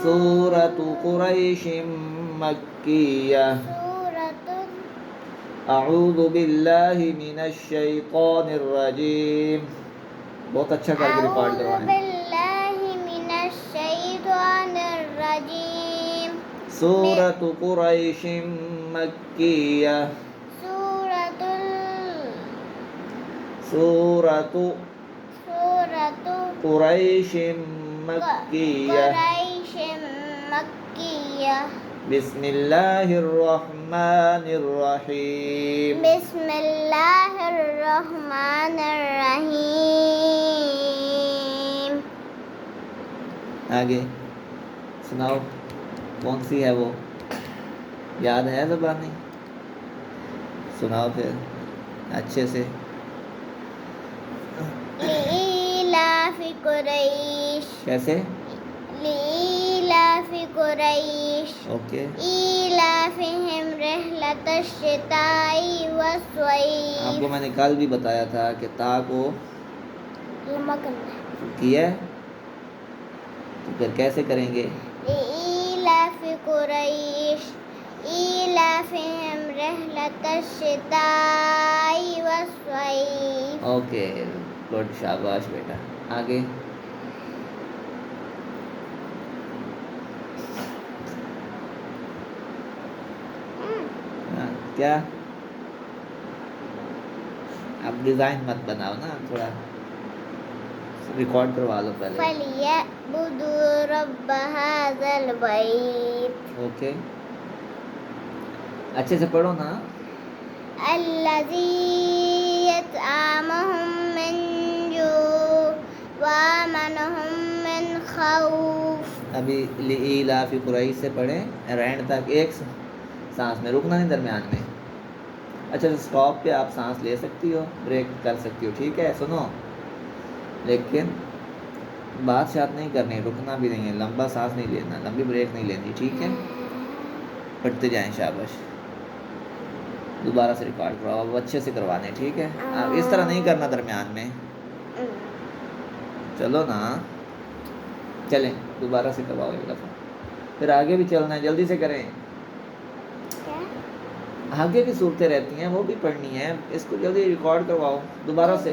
سورة قریش مکیہ سورۃ اعوذ باللہ من الشیطان الرجیم. بہت اچھا کر کے ریکارڈ اعوذ کروائیں. باللہ من الشیطان الرجیم. سورة قریش مکیہ. سورة قریش مکیہ. قریش مکیہ. بسم اللہ الرحمن الرحیم. بسم اللہ الرحمن الرحیم. آگے سناؤ کون سی ہے وہ؟ یاد ہے زبانی؟ سناؤ پھر اچھے سے. لإیلاف قریش. کیسے؟ لإیلاف قریش. اوکے. ایلافہم رحلۃ الشتاء والصیف. آپ کو میں نے کل بھی بتایا تھا کہ تا کو لمبا کرنا ہے. کیا ہے تو پھر کیسے کریں گے؟ لإیلاف قریش ایلافہم رحلۃ الشتاء والصیف. اوکے گڈ، شاباش بیٹا. آگے کیا؟ اب ڈیزائن مت بناؤ نا، تھوڑا ریکارڈ کروا لو پہلے. فَلْيَعْبُدُوا رَبَّ هَذَا الْبَيْتِ. اوکے اچھے سے پڑھو نا. الَّذِي يَطْعَمُهُم مِّن جُوعٍ وَآمَنَهُم مِّن خَوْفٍ. ابھی لإیلاف قریش سے پڑھیں رینڈ تک، ایک سانس میں رکنا نہیں درمیان میں. اچھا سٹاپ پہ آپ سانس لے سکتی ہو، بریک کر سکتی ہو، ٹھیک ہے. سنو لیکن بات شات نہیں کرنی، رکنا بھی نہیں ہے، لمبا سانس نہیں لینا، لمبی بریک نہیں لینی، ٹھیک ہے. پڑھتے جائیں. شاباش. دوبارہ سے ریکارڈ کرواؤ، اب اچھے سے کروانے، ٹھیک ہے. آپ اس طرح نہیں کرنا درمیان میں. چلو نا، چلیں دوبارہ سے کرواؤ ایک دفعہ. پھر آگے بھی چلنا ہے، جلدی سے کریں. آگے بھی صورتیں رہتی ہیں وہ بھی پڑھنی ہے، اس کو جلدی ریکارڈ کرواؤ دوبارہ سے.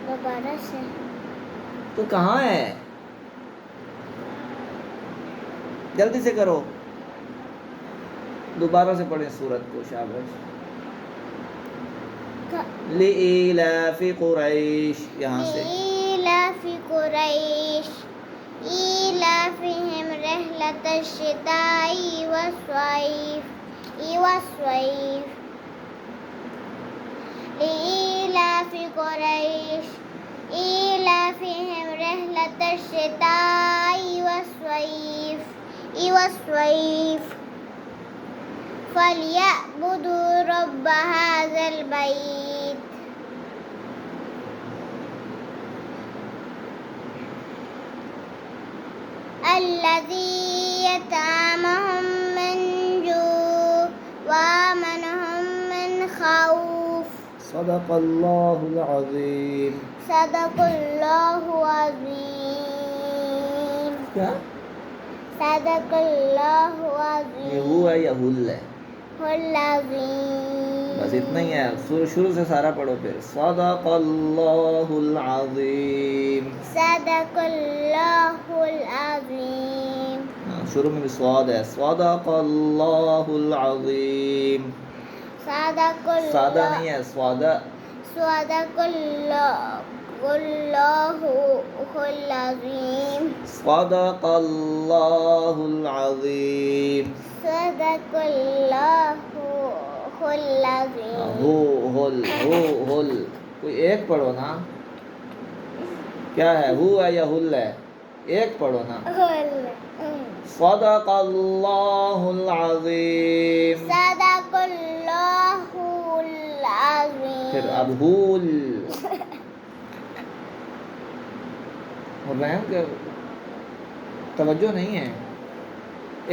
دوبارہ سے تو کہاں ہے؟ جلدی سے کرو، دوبارہ سے پڑھیں سورت کو. شاباش. لإیلاف قریش، یہاں سے. لإیلاف قریش ایلافہم رحلۃ الشتاء والصیف. لإیلاف قریش ایلافہم رحلۃ الشتاء والصیف. فَلْيَعْبُدُوا رَبَّ هَذَا الْبَيْتِ. الَّذِي يَطْعَمُهُم مِّن جُوعٍ وَآمَنَهُم مِّن خَوْفٍ. صدق اللہ العظیم. صدق اللہ عظیم. کیا؟ صدق اللہ یہ عظیم. ہو ہے یا ہل ہے؟ العظیم. بس اتنا ہی ہے. شروع سے سارا پڑھو پھر. صدق اللہ العظیم. صدق اللہ العظیم. شروع میں بھی سواد ہے. صدق اللہ العظیم. صدق سادہ اللہ. نہیں ہے، سوادہ. صدق اللہ العظیم. صدق اللہ العظیم. صدق اللہ العظیم. ہل کوئی ایک پڑھو نا. کیا ہے، ہو ہے یا ہل ہے؟ ایک پڑھو نا. صدق اللہ العظیم. صدق اللہ العظیم. پھر اب ہول ہو رہے ہیں کہ توجہ نہیں ہے.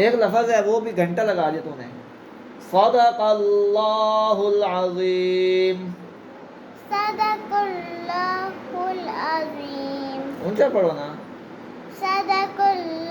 ایک لفظ ہے وہ بھی گھنٹہ لگا دیا تو نے. صدق اللہ العظیم. صدق اللہ العظیم. اونچا پڑھو نا. صدق اللہ